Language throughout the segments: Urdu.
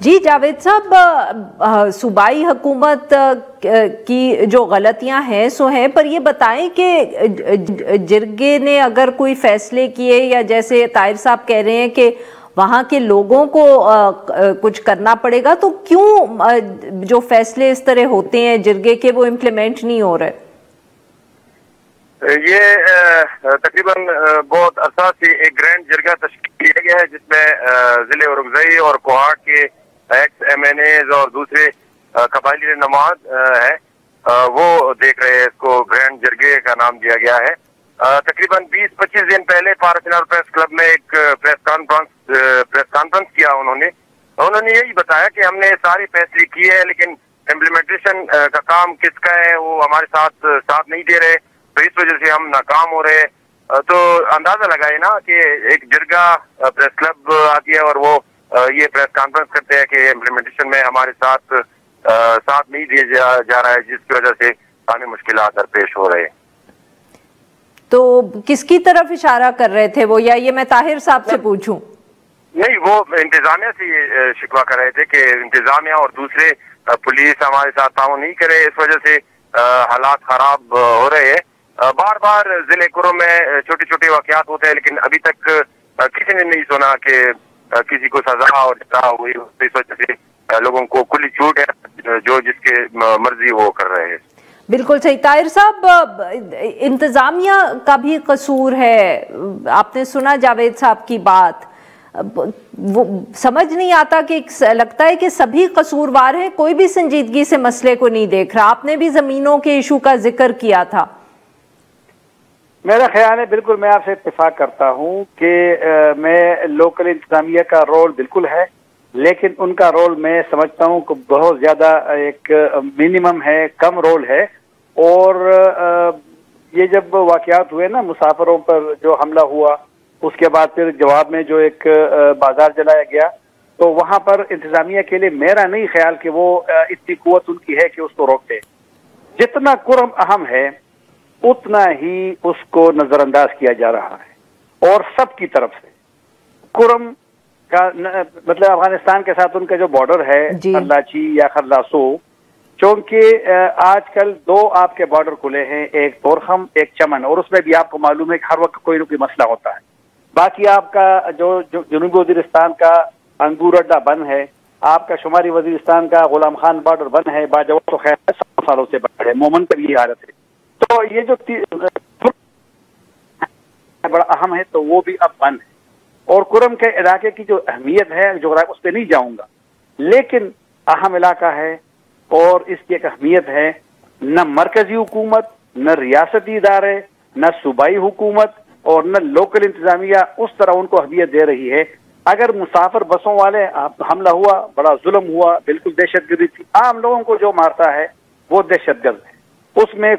جی جاوید صاحب، صوبائی حکومت کی جو غلطیاں ہیں سو ہیں، پر یہ بتائیں کہ جرگے نے اگر کوئی فیصلے کیے یا جیسے طاہر صاحب کہہ رہے ہیں کہ وہاں کے لوگوں کو کچھ کرنا پڑے گا، تو کیوں جو فیصلے اس طرح ہوتے ہیں جرگے کے وہ امپلیمنٹ نہیں ہو رہے؟ یہ تقریباً بہت عرصہ سے ایک گرینڈ جرگہ تشکیل کیا گیا ہے، جس میں ضلع اورکزئی اور کوہاٹ کے ایکس ایم این ایز اور دوسرے قبائلی رہنماز ہیں، وہ دیکھ رہے ہیں۔ اس کو گرینڈ جرگے کا نام دیا گیا ہے۔ تقریباً 20-25 دن پہلے پارا چنار پریس کلب میں ایک پریس کانفرنس کیا انہوں نے یہی بتایا کہ ہم نے سارے فیصلے کیے ہیں، لیکن امپلیمنٹیشن کا کام کس کا ہے وہ ہمارے ساتھ نہیں دے رہے، تو اس وجہ سے ہم ناکام ہو رہے ہیں۔ تو اندازہ لگائے نا کہ ایک جرگہ پریس کلب آتی ہے اور وہ یہ پریس کانفرنس کرتے ہیں کہ امپلیمنٹیشن میں ہمارے ساتھ نہیں دیا جا رہا ہے، جس کی وجہ سے ہمیں مشکلات درپیش ہو رہے ہیں۔ تو کس کی طرف اشارہ کر رہے تھے وہ، یا یہ میں طاہر صاحب سے پوچھوں؟ نہیں، وہ انتظامیہ سے یہ شکوہ کر رہے تھے کہ انتظامیہ اور دوسرے پولیس ہمارے ساتھ تعاون نہیں کرے، اس وجہ سے حالات خراب ہو رہے ہیں۔ بار بار ضلع کرم میں چھوٹے چھوٹے واقعات ہوتے ہیں، لیکن ابھی تک کسی نے نہیں سنا کہ کسی کو سزا اور جزا ہوئی، اس وجہ سے لوگوں کو کھلی چھوٹ ہے، جو جس کے مرضی وہ کر رہے ہیں۔ بالکل صحیح۔ طاہر صاحب، انتظامیہ کا بھی قصور ہے، آپ نے سنا جاوید صاحب کی بات، وہ سمجھ نہیں آتا کہ لگتا ہے کہ سبھی قصوروار ہیں، کوئی بھی سنجیدگی سے مسئلے کو نہیں دیکھ رہا۔ آپ نے بھی زمینوں کے ایشو کا ذکر کیا تھا۔ میرا خیال ہے بالکل میں آپ سے اتفاق کرتا ہوں کہ میں لوکل انتظامیہ کا رول بالکل ہے، لیکن ان کا رول میں سمجھتا ہوں کہ بہت زیادہ ایک منیمم ہے، کم رول ہے۔ اور یہ جب واقعات ہوئے نا مسافروں پر جو حملہ ہوا، اس کے بعد پھر جواب میں جو ایک بازار جلایا گیا، تو وہاں پر انتظامیہ کے لیے میرا نہیں خیال کہ وہ اتنی قوت ان کی ہے کہ اس کو روکتے۔ جتنا کرم اہم ہے اتنا ہی اس کو نظر انداز کیا جا رہا ہے، اور سب کی طرف سے۔ کرم کا مطلب افغانستان کے ساتھ ان کا جو بارڈر ہے، خرلاچی یا خرلاسو، چونکہ آج کل دو آپ کے بارڈر کھلے ہیں، ایک تورخم ایک چمن، اور اس میں بھی آپ کو معلوم ہے کہ ہر وقت کوئی نہ کوئی مسئلہ ہوتا ہے۔ باقی آپ کا جو جنوبی وزیرستان کا انگور اڈا بند ہے، آپ کا شمالی وزیرستان کا غلام خان بارڈر بند ہے، باجوہ تو خیر 7 سالوں سے بند ہے، مومن پر یہ حالت ہے۔ تو یہ جو بڑا اہم ہے تو وہ بھی اب بند ہے، اور کرم کے علاقے کی جو اہمیت ہے جغرافیہ اس پہ نہیں جاؤں گا، لیکن اہم علاقہ ہے اور اس کی ایک اہمیت ہے۔ نہ مرکزی حکومت، نہ ریاستی ادارے، نہ صوبائی حکومت اور نہ لوکل انتظامیہ اس طرح ان کو اہمیت دے رہی ہے۔ اگر مسافر بسوں والے حملہ ہوا، بڑا ظلم ہوا، بالکل دہشت گردی تھی، عام لوگوں کو جو مارتا ہے وہ دہشت گرد ہے، اس میں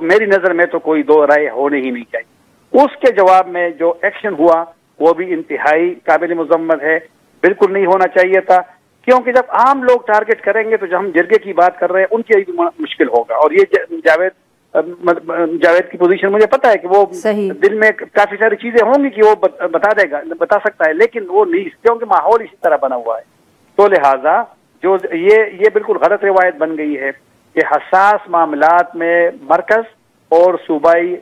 میری نظر میں تو کوئی دو رائے ہونے ہی نہیں چاہیے۔ اس کے جواب میں جو ایکشن ہوا وہ بھی انتہائی قابل مذمت ہے، بالکل نہیں ہونا چاہیے تھا، کیونکہ جب عام لوگ ٹارگٹ کریں گے تو جو ہم جرگے کی بات کر رہے ہیں ان کے لیے بھی مشکل ہوگا۔ اور یہ جاوید کی پوزیشن مجھے پتا ہے کہ وہ دل میں کافی ساری چیزیں ہوں گی کہ وہ بتا سکتا ہے، لیکن وہ نہیں، کیونکہ ماحول اسی طرح بنا ہوا ہے۔ تو لہٰذا جو یہ بالکل غلط روایت بن گئی ہے کہ حساس معاملات میں مرکز اور صوبائی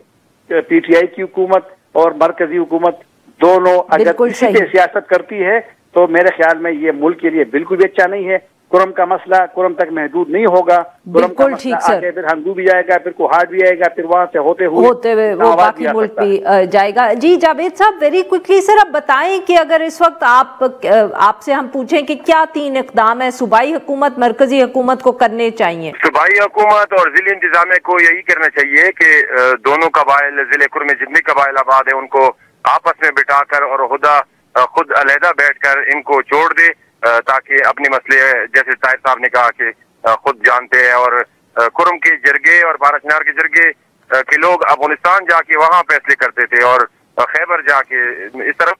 پی ٹی آئی کی حکومت اور مرکزی حکومت دونوں اگر اسی سے سیاست کرتی ہے تو میرے خیال میں یہ ملک کے لیے بالکل بھی اچھا نہیں ہے۔ کرم کا مسئلہ کرم تک محدود نہیں ہوگا، کرم کا مسئلہ آگے پھر ہنگو بھی جائے گا، پھر کوہاٹ بھی آئے گا، پھر وہاں سے ہوتے ہوئے وہ باقی ملک بھی جائے گا۔ جی جاوید صاحب، ویری کوئکلی سر اب بتائیں کہ اگر اس وقت آپ سے ہم پوچھیں کہ کیا 3 اقدام ہے صوبائی حکومت مرکزی حکومت کو کرنے چاہیے؟ صوبائی حکومت اور ضلع انتظامیہ کو یہی کرنا چاہیے کہ دونوں قبائل، ضلع کرم میں جتنے قبائل آباد ہیں ان کو آپس میں بٹھا کر اور خود علیحدہ بیٹھ کر ان کو چھوڑ دے، تاکہ اپنے مسئلے، جیسے طاہر صاحب نے کہا کہ خود جانتے ہیں، اور کرم کے جرگے اور پارا چنار کے جرگے کے لوگ افغانستان جا کے وہاں فیصلے کرتے تھے اور خیبر جا کے اس طرف